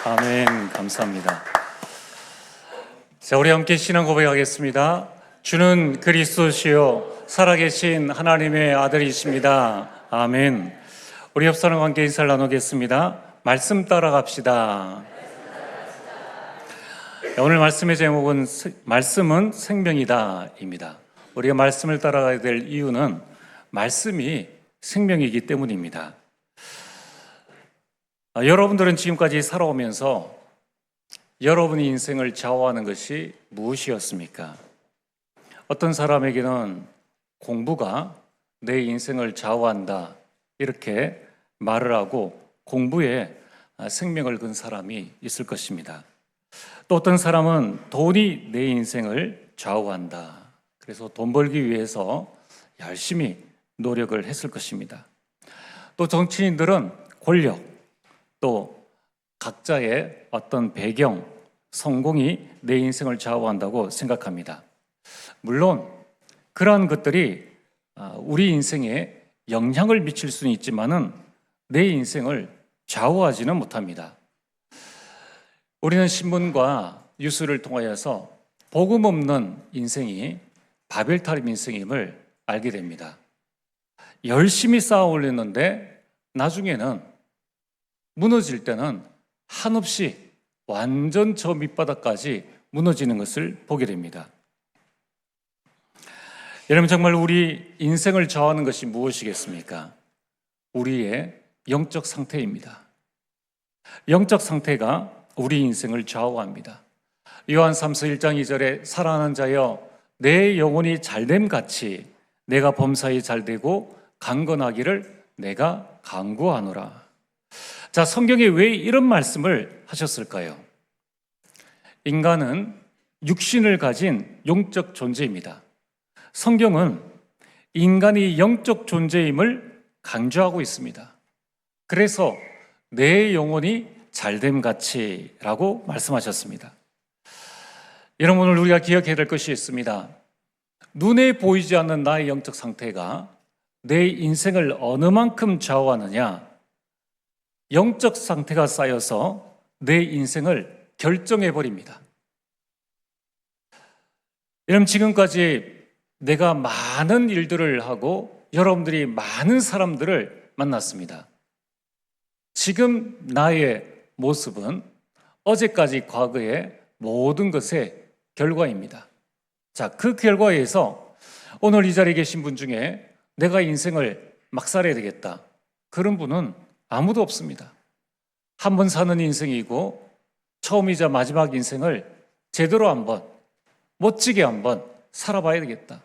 아멘. 감사합니다. 자, 우리 함께 신앙 고백하겠습니다. 주는 그리스도시요 살아계신 하나님의 아들이십니다. 아멘. 우리 옆 사람과 함께 인사를 나누겠습니다. 말씀 따라갑시다. 오늘 말씀의 제목은 말씀은 생명이다입니다. 우리가 말씀을 따라가야 될 이유는 말씀이 생명이기 때문입니다. 여러분들은 지금까지 살아오면서 여러분의 인생을 좌우하는 것이 무엇이었습니까? 어떤 사람에게는 공부가 내 인생을 좌우한다 이렇게 말을 하고 공부에 생명을 건 사람이 있을 것입니다. 또 어떤 사람은 돈이 내 인생을 좌우한다. 그래서 돈 벌기 위해서 열심히 노력을 했을 것입니다. 또 정치인들은 권력, 또 각자의 어떤 배경, 성공이 내 인생을 좌우한다고 생각합니다. 물론 그러한 것들이 우리 인생에 영향을 미칠 수는 있지만은 내 인생을 좌우하지는 못합니다. 우리는 신문과 뉴스를 통하여서 복음 없는 인생이 바벨탑 인생임을 알게 됩니다. 열심히 쌓아 올렸는데 나중에는 무너질 때는 한없이 완전 저 밑바닥까지 무너지는 것을 보게 됩니다. 여러분, 정말 우리 인생을 좌우하는 것이 무엇이겠습니까? 우리의 영적 상태입니다. 영적 상태가 우리 인생을 좌우합니다. 요한 3서 1장 2절에 사랑하는 자여 내 영혼이 잘됨 같이 내가 범사에 잘되고 강건하기를 내가 간구하노라. 자, 성경에 왜 이런 말씀을 하셨을까요? 인간은 육신을 가진 영적 존재입니다. 성경은 인간이 영적 존재임을 강조하고 있습니다. 그래서 내 영혼이 잘됨 같이라고 말씀하셨습니다. 여러분, 오늘 우리가 기억해야 될 것이 있습니다. 눈에 보이지 않는 나의 영적 상태가 내 인생을 어느 만큼 좌우하느냐, 영적 상태가 쌓여서 내 인생을 결정해버립니다. 여러분, 지금까지 내가 많은 일들을 하고 여러분들이 많은 사람들을 만났습니다. 지금 나의 모습은 어제까지 과거의 모든 것의 결과입니다. 자, 그 결과에 의해서 오늘 이 자리에 계신 분 중에 내가 인생을 막 살아야 되겠다, 그런 분은 아무도 없습니다. 한 번 사는 인생이고 처음이자 마지막 인생을 제대로 한번, 멋지게 한번 살아봐야 되겠다.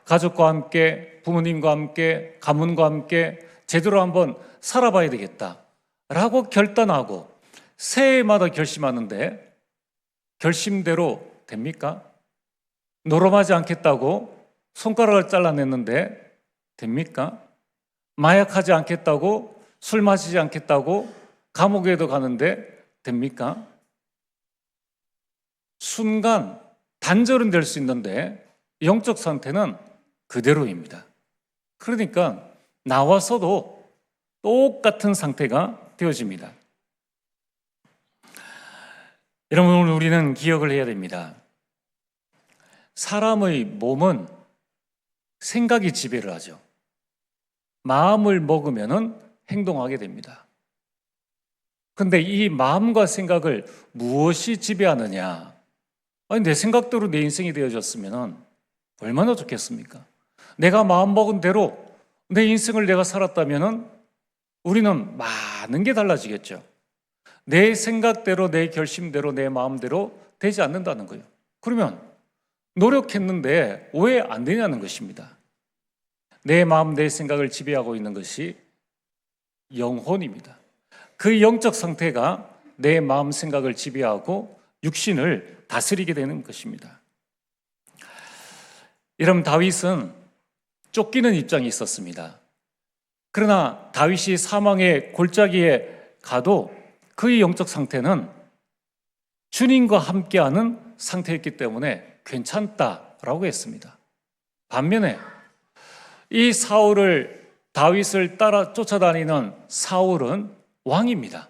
가족과 함께, 부모님과 함께, 가문과 함께 제대로 한번 살아봐야 되겠다 라고 결단하고 새해마다 결심하는데 결심대로 됩니까? 노름하지 않겠다고 손가락을 잘라냈는데 됩니까? 마약하지 않겠다고, 술 마시지 않겠다고 감옥에도 가는데 됩니까? 순간 단절은 될 수 있는데 영적 상태는 그대로입니다. 그러니까 나와서도 똑같은 상태가 되어집니다. 여러분, 오늘 우리는 기억을 해야 됩니다. 사람의 몸은 생각이 지배를 하죠. 마음을 먹으면 행동하게 됩니다. 그런데 이 마음과 생각을 무엇이 지배하느냐? 아니, 내 생각대로 내 인생이 되어졌으면 얼마나 좋겠습니까? 내가 마음 먹은 대로 내 인생을 내가 살았다면 우리는 많은 게 달라지겠죠. 내 생각대로, 내 결심대로, 내 마음대로 되지 않는다는 거예요. 그러면 노력했는데 왜 안 되냐는 것입니다. 내 마음, 내 생각을 지배하고 있는 것이 영혼입니다. 그 영적 상태가 내 마음, 생각을 지배하고 육신을 다스리게 되는 것입니다. 여러분, 다윗은 쫓기는 입장이 있었습니다. 그러나 다윗이 사망의 골짜기에 가도 그의 영적 상태는 주님과 함께하는 상태였기 때문에 괜찮다라고 했습니다. 반면에 이 다윗을 따라 쫓아다니는 사울은 왕입니다.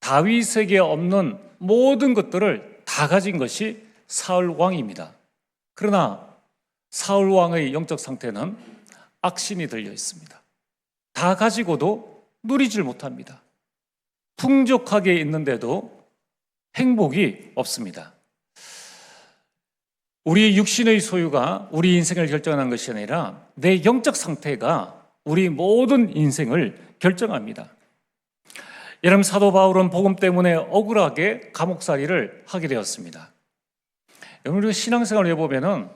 다윗에게 없는 모든 것들을 다 가진 것이 사울 왕입니다. 그러나 사울 왕의 영적 상태는 악신이 들려 있습니다. 다 가지고도 누리질 못합니다. 풍족하게 있는데도 행복이 없습니다. 우리 육신의 소유가 우리 인생을 결정하는 것이 아니라 내 영적 상태가 우리 모든 인생을 결정합니다. 여러분, 사도 바울은 복음 때문에 억울하게 감옥살이를 하게 되었습니다. 우리가 신앙생활을 해보면은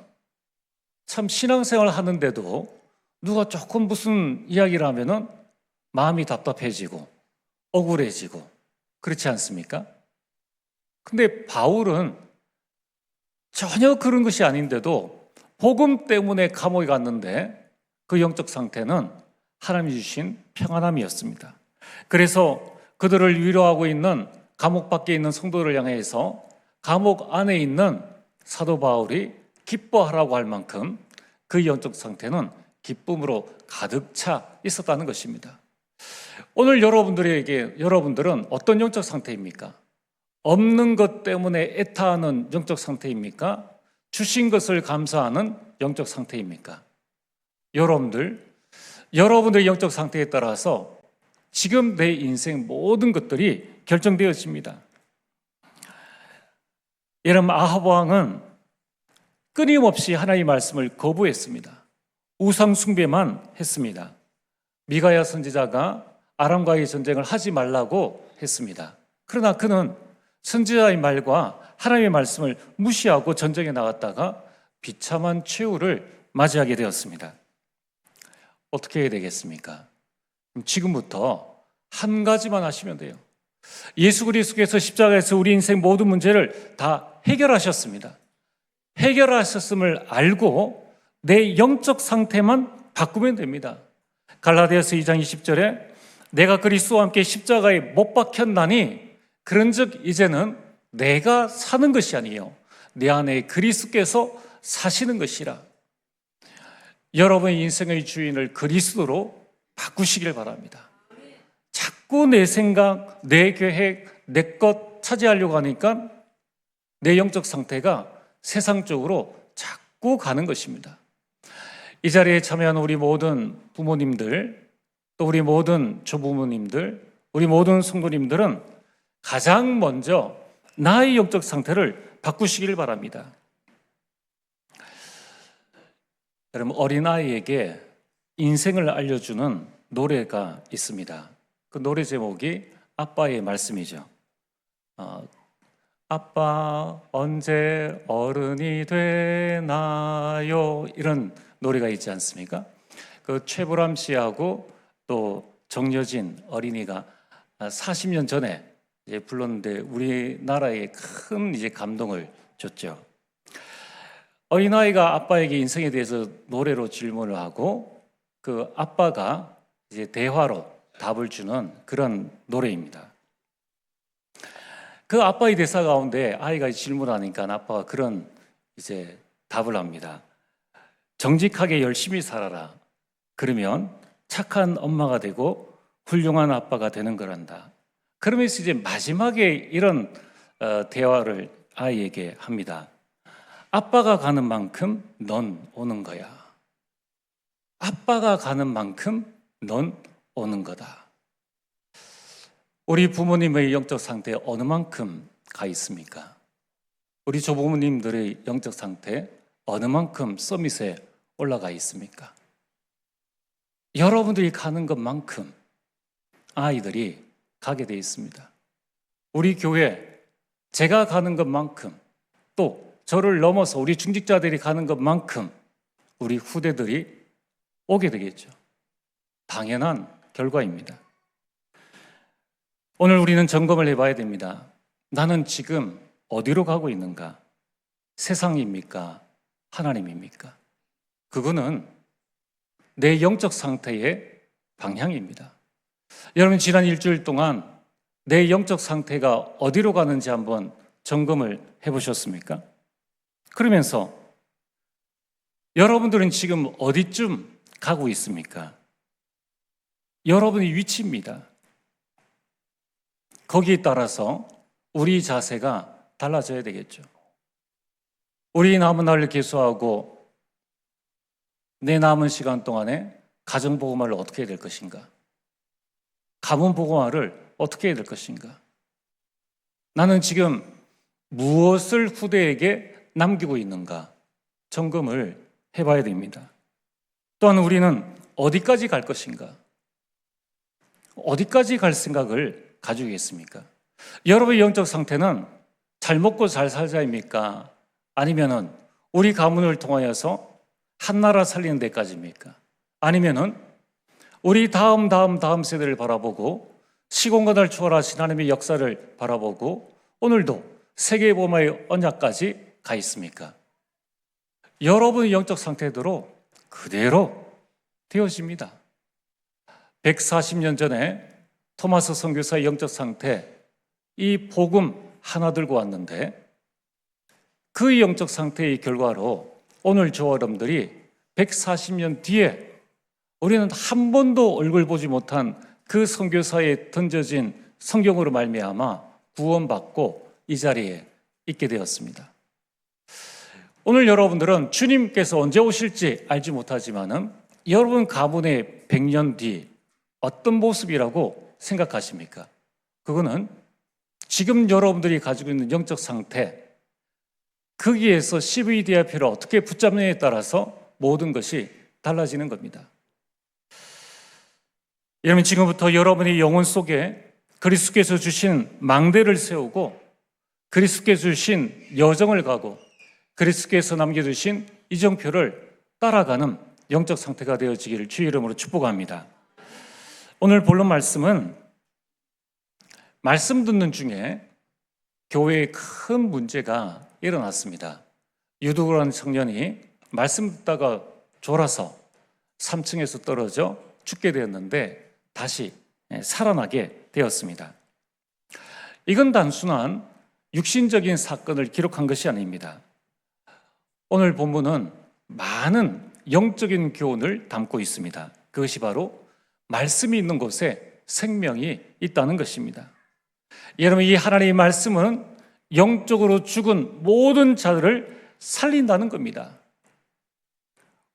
참 신앙생활을 하는데도 누가 조금 무슨 이야기를 하면은 마음이 답답해지고 억울해지고 그렇지 않습니까? 근데 바울은 전혀 그런 것이 아닌데도 복음 때문에 감옥에 갔는데 그 영적 상태는 하나님이 주신 평안함이었습니다. 그래서 그들을 위로하고 있는 감옥 밖에 있는 성도를 향해서 감옥 안에 있는 사도 바울이 기뻐하라고 할 만큼 그 영적 상태는 기쁨으로 가득 차 있었다는 것입니다. 오늘 여러분들은 어떤 영적 상태입니까? 없는 것 때문에 애타하는 영적 상태입니까? 주신 것을 감사하는 영적 상태입니까? 여러분들의 영적 상태에 따라서 지금 내 인생 모든 것들이 결정되어집니다. 여러분, 아합 왕은 끊임없이 하나님의 말씀을 거부했습니다. 우상 숭배만 했습니다. 미가야 선지자가 아람과의 전쟁을 하지 말라고 했습니다. 그러나 그는 선지자의 말과 하나님의 말씀을 무시하고 전쟁에 나갔다가 비참한 최후를 맞이하게 되었습니다. 어떻게 해야 되겠습니까? 지금부터 한 가지만 하시면 돼요. 예수 그리스도께서 십자가에서 우리 인생 모든 문제를 다 해결하셨습니다. 해결하셨음을 알고 내 영적 상태만 바꾸면 됩니다. 갈라디아서 2장 20절에 내가 그리스도와 함께 십자가에 못 박혔나니 그런즉 이제는 내가 사는 것이 아니요 내 안에 그리스도께서 사시는 것이라. 여러분의 인생의 주인을 그리스도로 바꾸시길 바랍니다. 자꾸 내 생각, 내 계획, 내 것 차지하려고 하니까 내 영적 상태가 세상 쪽으로 자꾸 가는 것입니다. 이 자리에 참여한 우리 모든 부모님들, 또 우리 모든 조부모님들, 우리 모든 성도님들은 가장 먼저 나의 영적 상태를 바꾸시길 바랍니다. 여러분, 어린아이에게 인생을 알려주는 노래가 있습니다. 그 노래 제목이 아빠의 말씀이죠. 아빠 언제 어른이 되나요? 이런 노래가 있지 않습니까? 그 최보람 씨하고 또 정여진 어린이가 40년 전에 불렀는데 우리나라에 큰 감동을 줬죠. 어린아이가 아빠에게 인생에 대해서 노래로 질문을 하고 그 아빠가 대화로 답을 주는 그런 노래입니다. 그 아빠의 대사 가운데 아이가 질문하니까 아빠가 그런 답을 합니다. 정직하게 열심히 살아라. 그러면 착한 엄마가 되고 훌륭한 아빠가 되는 거란다. 그러면서 마지막에 이런 대화를 아이에게 합니다. 아빠가 가는 만큼 넌 오는 거야. 아빠가 가는 만큼 넌 오는 거다. 우리 부모님의 영적 상태 어느 만큼 가 있습니까? 우리 조부모님들의 영적 상태 어느 만큼 서밋에 올라가 있습니까? 여러분들이 가는 것만큼 아이들이 가게 돼 있습니다. 우리 교회 제가 가는 것만큼 또 저를 넘어서 우리 중직자들이 가는 것만큼 우리 후대들이 오게 되겠죠. 당연한 결과입니다. 오늘 우리는 점검을 해봐야 됩니다. 나는 지금 어디로 가고 있는가? 세상입니까? 하나님입니까? 그거는 내 영적 상태의 방향입니다. 여러분, 지난 일주일 동안 내 영적 상태가 어디로 가는지 한번 점검을 해보셨습니까? 그러면서 여러분들은 지금 어디쯤 가고 있습니까? 여러분의 위치입니다. 거기에 따라서 우리 자세가 달라져야 되겠죠. 우리 남은 날을 계수하고 내 남은 시간 동안에 가정복음화를 어떻게 해야 될 것인가? 가문복음화를 어떻게 해야 될 것인가? 나는 지금 무엇을 후대에게 남기고 있는가? 점검을 해봐야 됩니다. 또한 우리는 어디까지 갈 것인가? 어디까지 갈 생각을 가지고 있습니까? 여러분의 영적 상태는 잘 먹고 잘 살자입니까? 아니면은 우리 가문을 통하여서 한 나라 살리는 데까지입니까? 아니면은 우리 다음 세대를 바라보고 시공간을 초월하신 하나님의 역사를 바라보고 오늘도 세계복음화의 언약까지 가 있습니까? 여러분의 영적 상태대로 그대로 되어집니다. 140년 전에 토마스 선교사의 영적 상태, 이 복음 하나 들고 왔는데 그 영적 상태의 결과로 오늘 저와 여러분들이 140년 뒤에 우리는 한 번도 얼굴 보지 못한 그 선교사에 던져진 성경으로 말미암아 구원받고 이 자리에 있게 되었습니다. 오늘 여러분들은 주님께서 언제 오실지 알지 못하지만은 여러분 가문의 100년 뒤 어떤 모습이라고 생각하십니까? 그거는 지금 여러분들이 가지고 있는 영적 상태, 거기에서 CVDIP를 어떻게 붙잡느냐에 따라서 모든 것이 달라지는 겁니다. 여러분, 지금부터 여러분의 영혼 속에 그리스도께서 주신 망대를 세우고 그리스도께서 주신 여정을 가고 그리스도께서 남겨주신 이정표를 따라가는 영적 상태가 되어지기를 주의 이름으로 축복합니다. 오늘 본론 말씀은 말씀 듣는 중에 교회에 큰 문제가 일어났습니다. 유두라는 청년이 말씀 듣다가 졸아서 3층에서 떨어져 죽게 되었는데 다시 살아나게 되었습니다. 이건 단순한 육신적인 사건을 기록한 것이 아닙니다. 오늘 본문은 많은 영적인 교훈을 담고 있습니다. 그것이 바로 말씀이 있는 곳에 생명이 있다는 것입니다. 여러분, 이 하나님의 말씀은 영적으로 죽은 모든 자들을 살린다는 겁니다.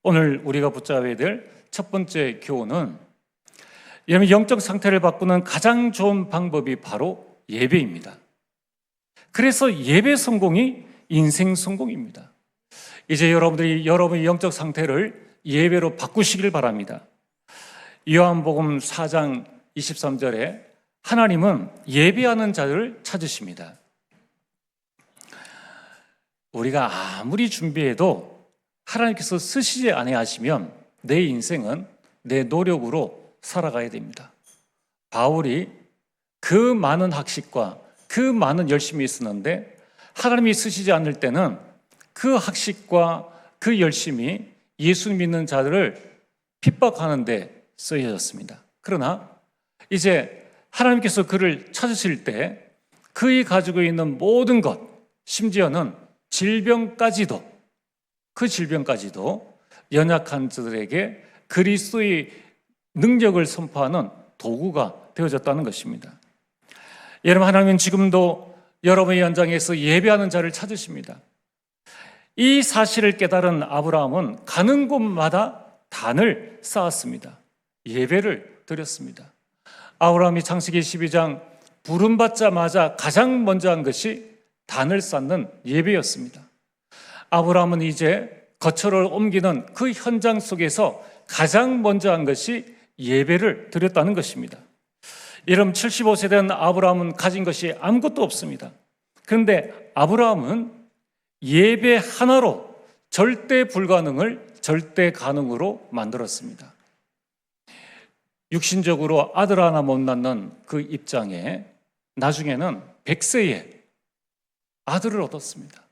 오늘 우리가 붙잡아야 될 첫 번째 교훈은 여러분, 영적 상태를 바꾸는 가장 좋은 방법이 바로 예배입니다. 그래서 예배 성공이 인생 성공입니다. 이제 여러분들이 여러분의 영적 상태를 예배로 바꾸시길 바랍니다. 요한복음 4장 23절에 하나님은 예배하는 자들을 찾으십니다. 우리가 아무리 준비해도 하나님께서 쓰시지 아니하시면 내 인생은 내 노력으로 살아가야 됩니다. 바울이 그 많은 학식과 그 많은 열심이 있었는데 하나님이 쓰시지 않을 때는 그 학식과 그 열심이 예수 믿는 자들을 핍박하는 데 쓰여졌습니다. 그러나 이제 하나님께서 그를 찾으실 때 그이 가지고 있는 모든 것, 심지어는 질병까지도, 그 질병까지도 연약한 자들에게 그리스도의 능력을 선포하는 도구가 되어졌다는 것입니다. 여러분, 하나님은 지금도 여러분의 현장에서 예배하는 자를 찾으십니다. 이 사실을 깨달은 아브라함은 가는 곳마다 단을 쌓았습니다. 예배를 드렸습니다. 아브라함이 창세기 12장 부름받자마자 가장 먼저 한 것이 단을 쌓는 예배였습니다. 아브라함은 이제 거처를 옮기는 그 현장 속에서 가장 먼저 한 것이 예배를 드렸다는 것입니다. 여러분, 75세 된 아브라함은 가진 것이 아무것도 없습니다. 그런데 아브라함은 예배 하나로 절대 불가능을 절대 가능으로 만들었습니다. 육신적으로 아들 하나 못 낳는 그 입장에 나중에는 100세에 아들을 얻었습니다.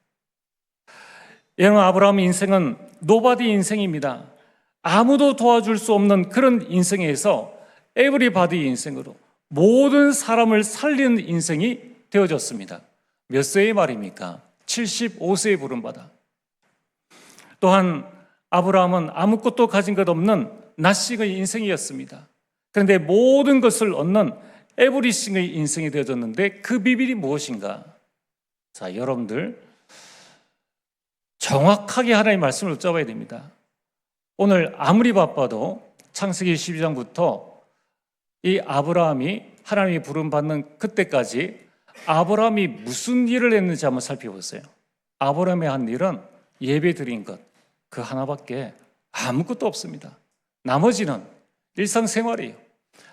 여러분, 아브라함 인생은 노바디 인생입니다. 아무도 도와줄 수 없는 그런 인생에서 에브리바디 인생으로 모든 사람을 살리는 인생이 되어졌습니다. 몇 세의 말입니까? 75세에 부름받아. 또한 아브라함은 아무것도 가진 것 없는 낯익의 인생이었습니다. 그런데 모든 것을 얻는 에브리싱의 인생이 되어졌는데 그 비밀이 무엇인가? 자, 여러분들 정확하게 하나님의 말씀을 붙잡아야 됩니다. 오늘 아무리 바빠도 창세기 12장부터 이 아브라함이 하나님이 부름받는 그때까지 아브라함이 무슨 일을 했는지 한번 살펴보세요. 아브라함의 한 일은 예배 드린 것, 그 하나밖에 아무것도 없습니다. 나머지는 일상생활이에요.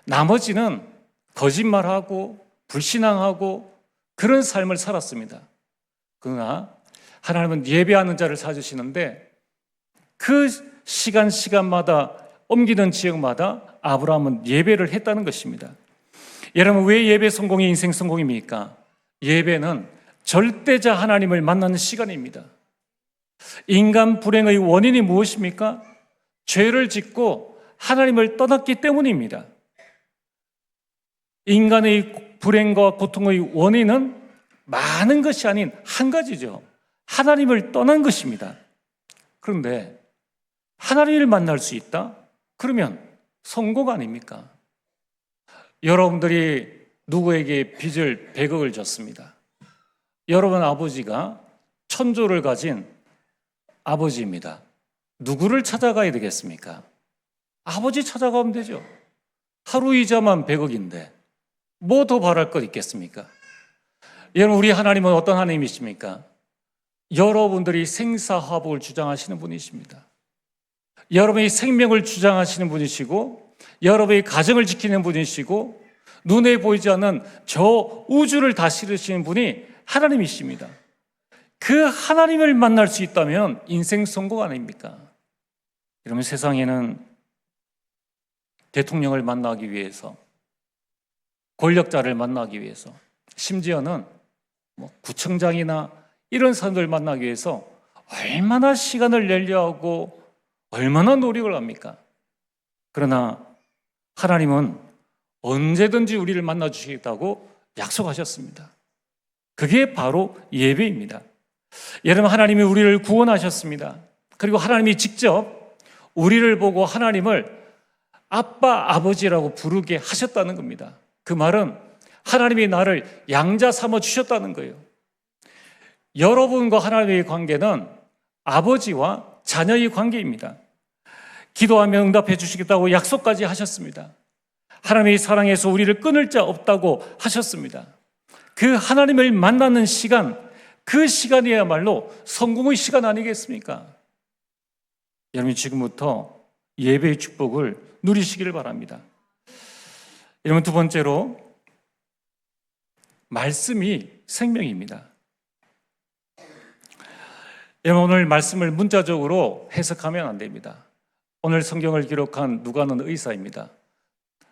나머지는 거짓말하고 불신앙하고 그런 삶을 살았습니다. 그러나 하나님은 예배하는 자를 찾으시는데 그 시간마다 옮기는 지역마다 아브라함은 예배를 했다는 것입니다. 여러분, 왜 예배 성공이 인생 성공입니까? 예배는 절대자 하나님을 만나는 시간입니다. 인간 불행의 원인이 무엇입니까? 죄를 짓고 하나님을 떠났기 때문입니다. 인간의 불행과 고통의 원인은 많은 것이 아닌 한 가지죠. 하나님을 떠난 것입니다. 그런데 하나님을 만날 수 있다? 그러면 성공 아닙니까? 여러분들이 누구에게 빚을 100억을 졌습니다. 여러분 아버지가 천조를 가진 아버지입니다. 누구를 찾아가야 되겠습니까? 아버지 찾아가면 되죠. 하루 이자만 100억인데 뭐 더 바랄 것 있겠습니까? 여러분, 우리 하나님은 어떤 하나님이십니까? 여러분들이 생사화복을 주장하시는 분이십니다. 여러분의 생명을 주장하시는 분이시고 여러분의 가정을 지키는 분이시고 눈에 보이지 않는 저 우주를 다스리시는 분이 하나님이십니다. 그 하나님을 만날 수 있다면 인생 성공 아닙니까? 여러분, 세상에는 대통령을 만나기 위해서, 권력자를 만나기 위해서, 심지어는 구청장이나 이런 사람들 만나기 위해서 얼마나 시간을 내려 하고 얼마나 노력을 합니까? 그러나 하나님은 언제든지 우리를 만나 주시겠다고 약속하셨습니다. 그게 바로 예배입니다. 여러분, 하나님이 우리를 구원하셨습니다. 그리고 하나님이 직접 우리를 보고 하나님을 아빠, 아버지라고 부르게 하셨다는 겁니다. 그 말은 하나님이 나를 양자 삼아 주셨다는 거예요. 여러분과 하나님의 관계는 아버지와 자녀의 관계입니다. 기도하면 응답해 주시겠다고 약속까지 하셨습니다. 하나님의 사랑에서 우리를 끊을 자 없다고 하셨습니다. 그 하나님을 만나는 시간, 그 시간이야말로 성공의 시간 아니겠습니까? 여러분, 지금부터 예배의 축복을 누리시기를 바랍니다. 여러분, 두 번째로 말씀이 생명입니다. 여러분, 오늘 말씀을 문자적으로 해석하면 안 됩니다. 오늘 성경을 기록한 누가는 의사입니다.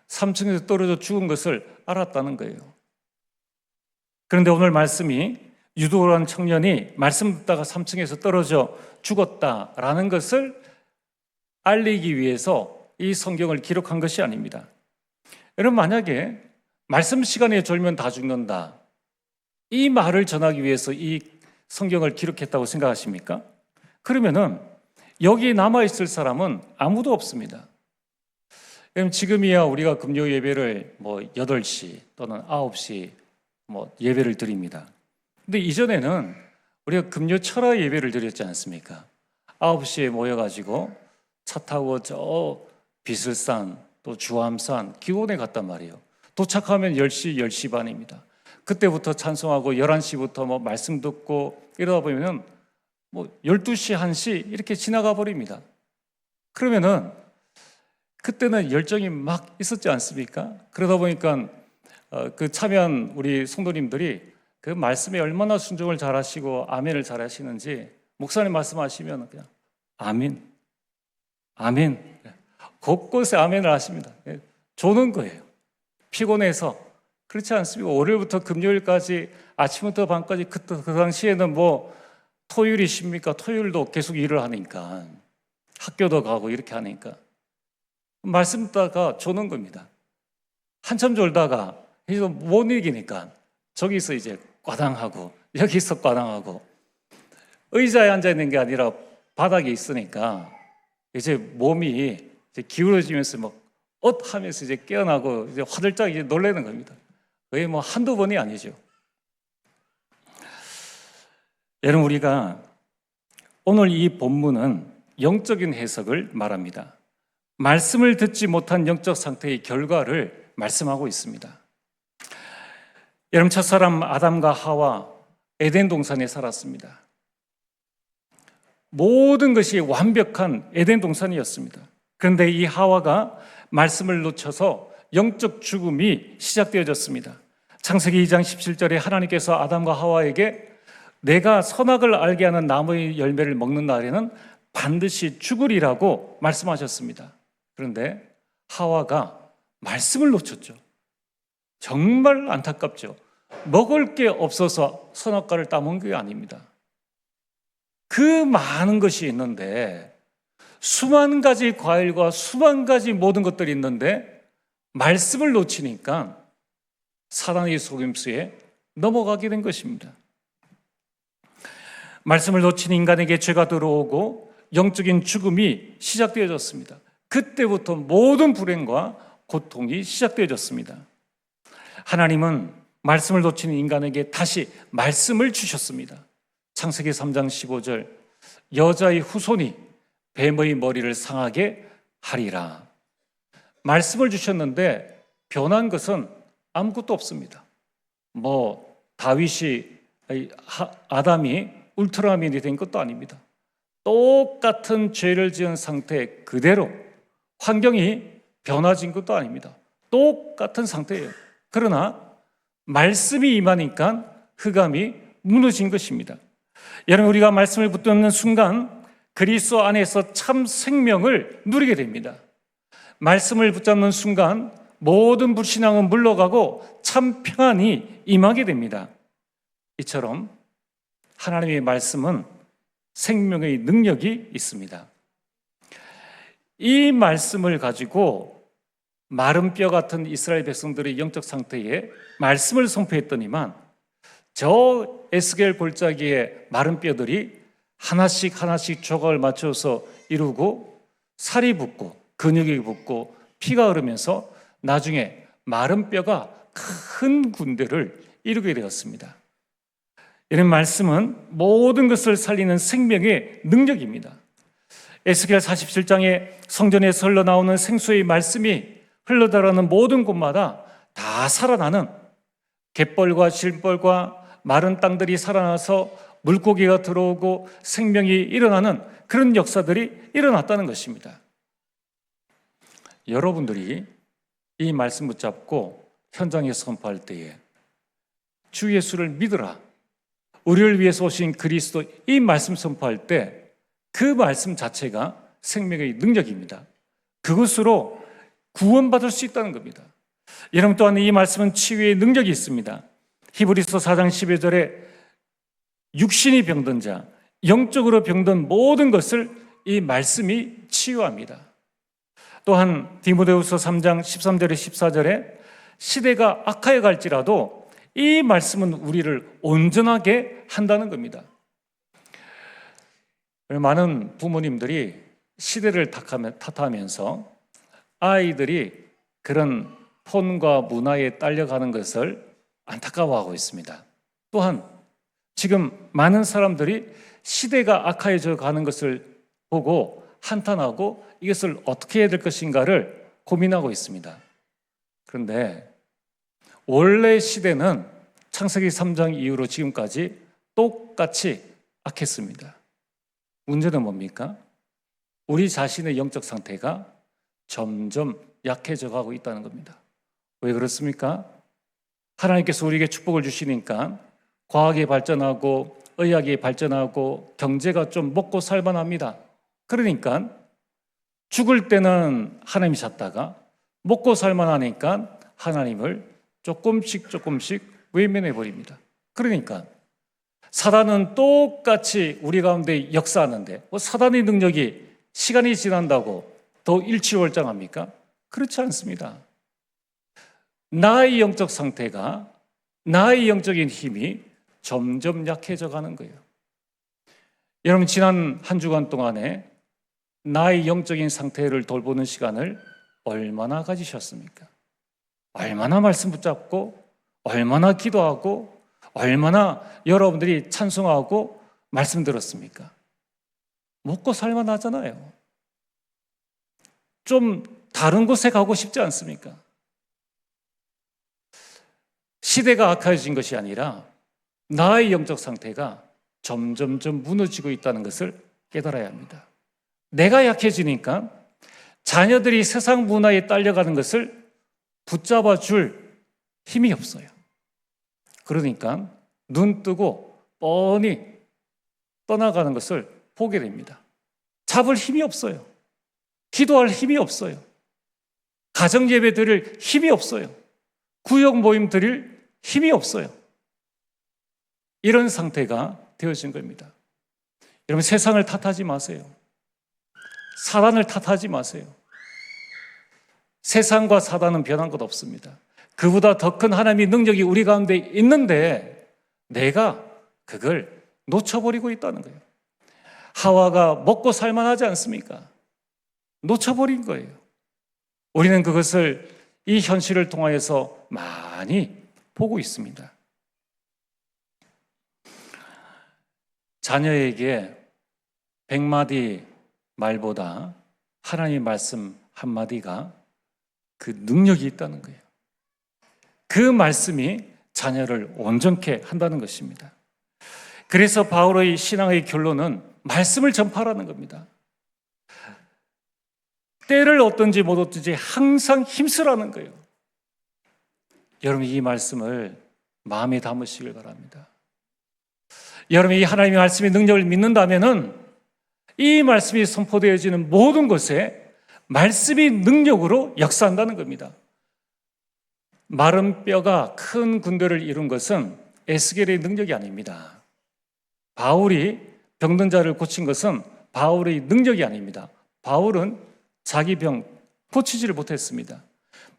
3층에서 떨어져 죽은 것을 알았다는 거예요. 그런데 오늘 말씀이 유도라는 청년이 말씀 듣다가 3층에서 떨어져 죽었다라는 것을 알리기 위해서 이 성경을 기록한 것이 아닙니다. 여러분, 만약에 말씀 시간에 졸면 다 죽는다, 이 말을 전하기 위해서 이 성경을 기록했다고 생각하십니까? 그러면은 여기에 남아있을 사람은 아무도 없습니다. 그럼 지금이야 우리가 금요 예배를 8시 또는 9시 예배를 드립니다. 근데 이전에는 우리가 금요 철야 예배를 드렸지 않습니까? 9시에 모여가지고 차 타고 저 비슬산 또 주암산 기원에 갔단 말이에요. 도착하면 10시 반입니다. 그때부터 찬송하고 11시부터 말씀 듣고 이러다 보면 12시, 1시 이렇게 지나가 버립니다. 그러면은 그때는 열정이 막 있었지 않습니까? 그러다 보니까 그 참여한 우리 성도님들이 그 말씀에 얼마나 순종을 잘하시고 아멘을 잘하시는지 목사님 말씀하시면 그냥 아멘, 아멘, 곳곳에 아멘을 하십니다. 조는 거예요. 피곤해서. 그렇지 않습니까? 월요일부터 금요일까지 아침부터 밤까지 그 당시에는 토요일이십니까? 토요일도 계속 일을 하니까 학교도 가고 이렇게 하니까 말씀 듣다가 조는 겁니다. 한참 졸다가 이제 못 이기니까 저기서 이제 꽈당하고 여기서 꽈당하고 의자에 앉아 있는 게 아니라 바닥에 있으니까 이제 몸이 이제 기울어지면서 하면서 이제 깨어나고 이제 화들짝 이제 놀라는 겁니다. 거의 뭐 한두 번이 아니죠. 여러분, 우리가 오늘 이 본문은 영적인 해석을 말합니다. 말씀을 듣지 못한 영적 상태의 결과를 말씀하고 있습니다. 여러분, 첫사람 아담과 하와 에덴 동산에 살았습니다. 모든 것이 완벽한 에덴 동산이었습니다. 그런데 이 하와가 말씀을 놓쳐서 영적 죽음이 시작되어졌습니다. 창세기 2장 17절에 하나님께서 아담과 하와에게 내가 선악을 알게 하는 나무의 열매를 먹는 날에는 반드시 죽으리라고 말씀하셨습니다. 그런데 하와가 말씀을 놓쳤죠. 정말 안타깝죠. 먹을 게 없어서 선악과를 따먹은 게 아닙니다. 그 많은 것이 있는데, 수만 가지 과일과 수만 가지 모든 것들이 있는데 말씀을 놓치니까 사단의 속임수에 넘어가게 된 것입니다. 말씀을 놓친 인간에게 죄가 들어오고 영적인 죽음이 시작되어졌습니다. 그때부터 모든 불행과 고통이 시작되어졌습니다. 하나님은 말씀을 놓친 인간에게 다시 말씀을 주셨습니다. 창세기 3장 15절, 여자의 후손이 뱀의 머리를 상하게 하리라. 말씀을 주셨는데 변한 것은 아무것도 없습니다. 다윗이, 아담이 울트라맨이 된 것도 아닙니다. 똑같은 죄를 지은 상태 그대로, 환경이 변화진 것도 아닙니다. 똑같은 상태예요. 그러나 말씀이 임하니까 흑암이 무너진 것입니다. 여러분, 우리가 말씀을 붙드는 순간 그리스도 안에서 참 생명을 누리게 됩니다. 말씀을 붙잡는 순간 모든 불신앙은 물러가고 참 평안이 임하게 됩니다. 이처럼 하나님의 말씀은 생명의 능력이 있습니다. 이 말씀을 가지고 마른 뼈 같은 이스라엘 백성들의 영적 상태에 말씀을 선포했더니만 저 에스겔 골짜기의 마른 뼈들이 하나씩 조각을 맞춰서 이루고 살이 붙고 근육이 붙고 피가 흐르면서 나중에 마른 뼈가 큰 군대를 이루게 되었습니다. 이런 말씀은 모든 것을 살리는 생명의 능력입니다. 에스겔 47장에 성전에서 흘러나오는 생수의 말씀이 흘러들어가는 모든 곳마다 다 살아나는, 갯벌과 실벌과 마른 땅들이 살아나서 물고기가 들어오고 생명이 일어나는 그런 역사들이 일어났다는 것입니다. 여러분들이 이 말씀 붙잡고 현장에 선포할 때에 주 예수를 믿으라, 우리를 위해서 오신 그리스도, 이 말씀 선포할 때 그 말씀 자체가 생명의 능력입니다. 그것으로 구원받을 수 있다는 겁니다. 여러분, 또한 이 말씀은 치유의 능력이 있습니다. 히브리서 4장 12절에 육신이 병든 자, 영적으로 병든 모든 것을 이 말씀이 치유합니다. 또한 디모데후서 3장 13절에 14절에 시대가 악하여 갈지라도 이 말씀은 우리를 온전하게 한다는 겁니다. 많은 부모님들이 시대를 탓하면서 아이들이 그런 폰과 문화에 딸려가는 것을 안타까워하고 있습니다. 또한 지금 많은 사람들이 시대가 악화해져 가는 것을 보고 한탄하고 이것을 어떻게 해야 될 것인가를 고민하고 있습니다. 그런데 원래 시대는 창세기 3장 이후로 지금까지 똑같이 악했습니다. 문제는 뭡니까? 우리 자신의 영적 상태가 점점 약해져 가고 있다는 겁니다. 왜 그렇습니까? 하나님께서 우리에게 축복을 주시니까 과학이 발전하고 의학이 발전하고 경제가 좀 먹고 살만합니다. 그러니까 죽을 때는 하나님이 잤다가 먹고 살만하니까 하나님을 조금씩 외면해 버립니다. 그러니까 사단은 똑같이 우리 가운데 역사하는데 사단의 능력이 시간이 지난다고 더 일취월장합니까? 그렇지 않습니다. 나의 영적 상태가, 나의 영적인 힘이 점점 약해져 가는 거예요. 여러분, 지난 한 주간 동안에 나의 영적인 상태를 돌보는 시간을 얼마나 가지셨습니까? 얼마나 말씀 붙잡고 얼마나 기도하고 얼마나 여러분들이 찬송하고 말씀 들었습니까? 먹고 살만하잖아요. 좀 다른 곳에 가고 싶지 않습니까? 시대가 악해진 것이 아니라 나의 영적 상태가 점점점 무너지고 있다는 것을 깨달아야 합니다. 내가 약해지니까 자녀들이 세상 문화에 딸려가는 것을 붙잡아 줄 힘이 없어요. 그러니까 눈 뜨고 뻔히 떠나가는 것을 보게 됩니다. 잡을 힘이 없어요. 기도할 힘이 없어요. 가정 예배 드릴 힘이 없어요. 구역 모임 드릴 힘이 없어요. 이런 상태가 되어진 겁니다. 여러분, 세상을 탓하지 마세요. 사단을 탓하지 마세요. 세상과 사단은 변한 것 없습니다. 그보다 더 큰 하나님의 능력이 우리 가운데 있는데 내가 그걸 놓쳐버리고 있다는 거예요. 하와가 먹고 살만하지 않습니까? 놓쳐버린 거예요. 우리는 그것을 이 현실을 통하여서 많이 보고 있습니다. 자녀에게 100마디 말보다 하나님의 말씀 한마디가 그 능력이 있다는 거예요. 그 말씀이 자녀를 온전케 한다는 것입니다. 그래서 바울의 신앙의 결론은 말씀을 전파라는 겁니다. 때를 얻든지 못 얻든지 항상 힘쓰라는 거예요. 여러분, 이 말씀을 마음에 담으시길 바랍니다. 여러분이 하나님의 말씀의 능력을 믿는다면은 이 말씀이 선포되어지는 모든 곳에 말씀이 능력으로 역사한다는 겁니다. 마른 뼈가 큰 군대를 이룬 것은 에스겔의 능력이 아닙니다. 바울이 병든 자를 고친 것은 바울의 능력이 아닙니다. 바울은 자기 병 고치지를 못했습니다.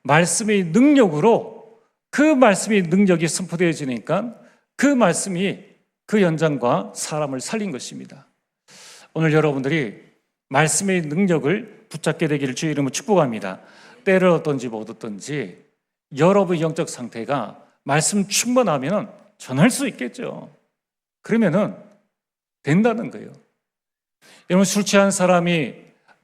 말씀의 능력으로 그 말씀의 능력이 선포되어지니까 그 말씀이 그 현장과 사람을 살린 것입니다. 오늘 여러분들이 말씀의 능력을 붙잡게 되기를 주의 이름으로 축복합니다. 때를 얻든지 못 얻든지 여러분의 영적 상태가 말씀 충만하면 전할 수 있겠죠. 그러면은 된다는 거예요. 여러분, 술 취한 사람이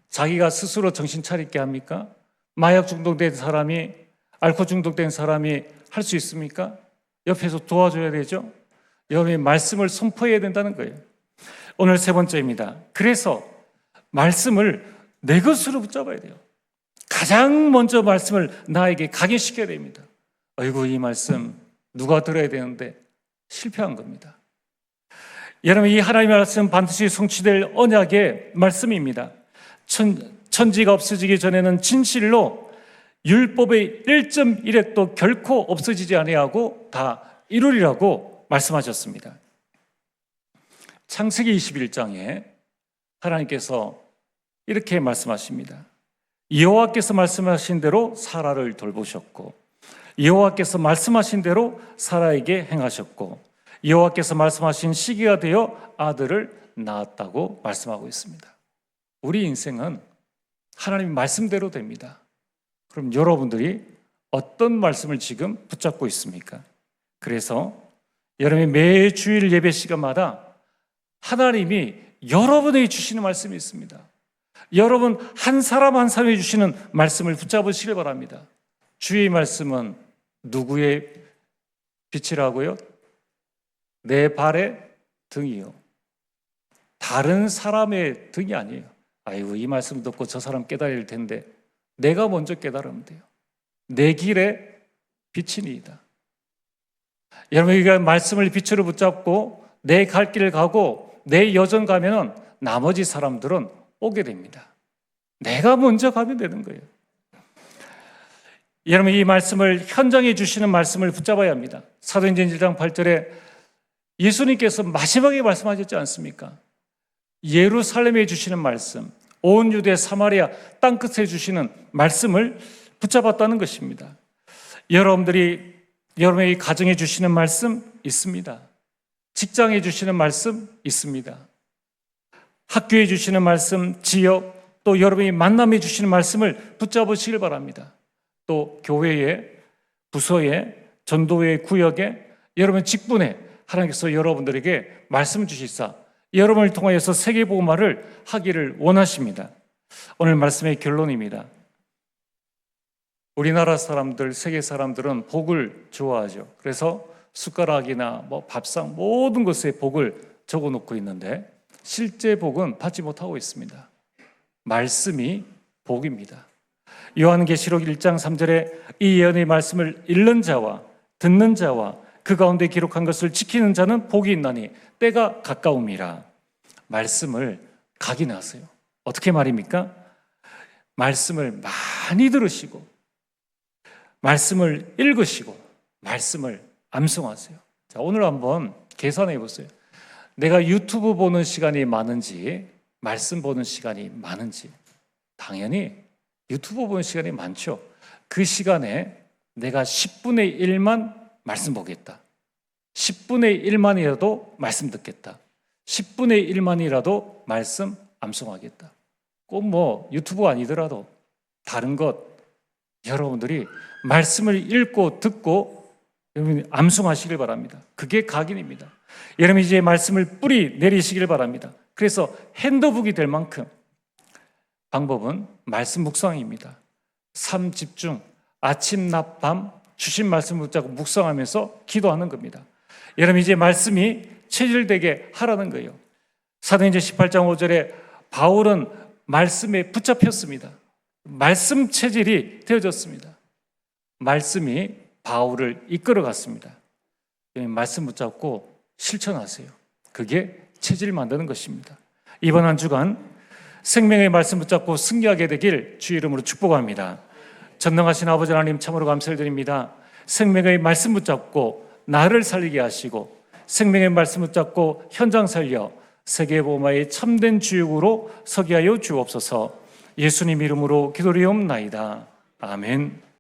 자기가 스스로 정신 차리게 합니까? 마약 중독된 사람이, 알코올 중독된 사람이 할 수 있습니까? 옆에서 도와줘야 되죠. 여러분이 말씀을 선포해야 된다는 거예요. 오늘 세 번째입니다. 그래서 말씀을 내 것으로 붙잡아야 돼요. 가장 먼저 말씀을 나에게 각인시켜야 됩니다. 아이고, 이 말씀 누가 들어야 되는데 실패한 겁니다. 여러분, 이 하나님의 말씀 반드시 성취될 언약의 말씀입니다. 천지가 없어지기 전에는 진실로 율법의 1.1획도 결코 없어지지 아니하고 다 이루리라고 말씀하셨습니다. 창세기 21장에 하나님께서 이렇게 말씀하십니다. 여호와께서 말씀하신 대로 사라를 돌보셨고 여호와께서 말씀하신 대로 사라에게 행하셨고 여호와께서 말씀하신 시기가 되어 아들을 낳았다고 말씀하고 있습니다. 우리 인생은 하나님 말씀대로 됩니다. 그럼 여러분들이 어떤 말씀을 지금 붙잡고 있습니까? 그래서 여러분이 매 주일 예배 시간마다 하나님이 여러분에게 주시는 말씀이 있습니다. 여러분 한 사람 한 사람이 주시는 말씀을 붙잡으시길 바랍니다. 주의 말씀은 누구의 빛이라고요? 내 발의 등이요. 다른 사람의 등이 아니에요. 아이고, 이 말씀 듣고 저 사람 깨달을 텐데 내가 먼저 깨달으면 돼요. 내 길의 빛이니이다. 여러분, 우리가 말씀을 빛으로 붙잡고 내 갈 길을 가고 내 여정 가면은 나머지 사람들은 오게 됩니다. 내가 먼저 가면 되는 거예요. 여러분, 이 말씀을 현장에 주시는 말씀을 붙잡아야 합니다. 사도행전 1장 8절에 예수님께서 마지막에 말씀하셨지 않습니까? 예루살렘에 주시는 말씀, 온 유대 사마리아 땅끝에 주시는 말씀을 붙잡았다는 것입니다. 여러분의 가정에 주시는 말씀 있습니다. 직장에 주시는 말씀 있습니다. 학교에 주시는 말씀, 지역, 또 여러분이 만남해 주시는 말씀을 붙잡으시길 바랍니다. 또 교회에, 부서에, 전도회 구역에, 여러분 직분에 하나님께서 여러분들에게 말씀을 주시사 여러분을 통하여서 세계복음화를 하기를 원하십니다. 오늘 말씀의 결론입니다. 우리나라 사람들, 세계 사람들은 복을 좋아하죠. 그래서 숟가락이나 밥상 모든 것에 복을 적어놓고 있는데 실제 복은 받지 못하고 있습니다. 말씀이 복입니다. 요한계시록 1장 3절에 이 예언의 말씀을 읽는 자와 듣는 자와 그 가운데 기록한 것을 지키는 자는 복이 있나니 때가 가까움이라. 말씀을 각인하세요. 어떻게 말입니까? 말씀을 많이 들으시고 말씀을 읽으시고 말씀을 암송하세요. 자, 오늘 한번 계산해 보세요. 내가 유튜브 보는 시간이 많은지 말씀 보는 시간이 많은지. 당연히 유튜브 보는 시간이 많죠. 그 시간에 내가 10분의 1만 말씀 보겠다. 10분의 1만이라도 말씀 듣겠다. 10분의 1만이라도 말씀 암송하겠다. 꼭 유튜브 아니더라도 다른 것 여러분들이 말씀을 읽고 듣고 여러분이 암송하시길 바랍니다. 그게 각인입니다. 여러분 이제 말씀을 뿌리 내리시길 바랍니다. 그래서 핸드북이 될 만큼 방법은 말씀 묵상입니다. 삶 집중, 아침, 낮, 밤 주신 말씀 붙잡고 묵상하면서 기도하는 겁니다. 여러분 이제 말씀이 체질되게 하라는 거예요. 사도행전 18장 5절에 바울은 말씀에 붙잡혔습니다. 말씀 체질이 되어졌습니다. 말씀이 바울을 이끌어갔습니다. 말씀 붙잡고 실천하세요. 그게 체질 만드는 것입니다. 이번 한 주간 생명의 말씀 붙잡고 승리하게 되길 주 이름으로 축복합니다. 전능하신 아버지 하나님 참으로 감사를 드립니다. 생명의 말씀 붙잡고 나를 살리게 하시고 생명의 말씀 붙잡고 현장 살려 세계복음화의 참된 주역으로 서게 하여 주옵소서. 예수님 이름으로 기도드리옵나이다. 아멘.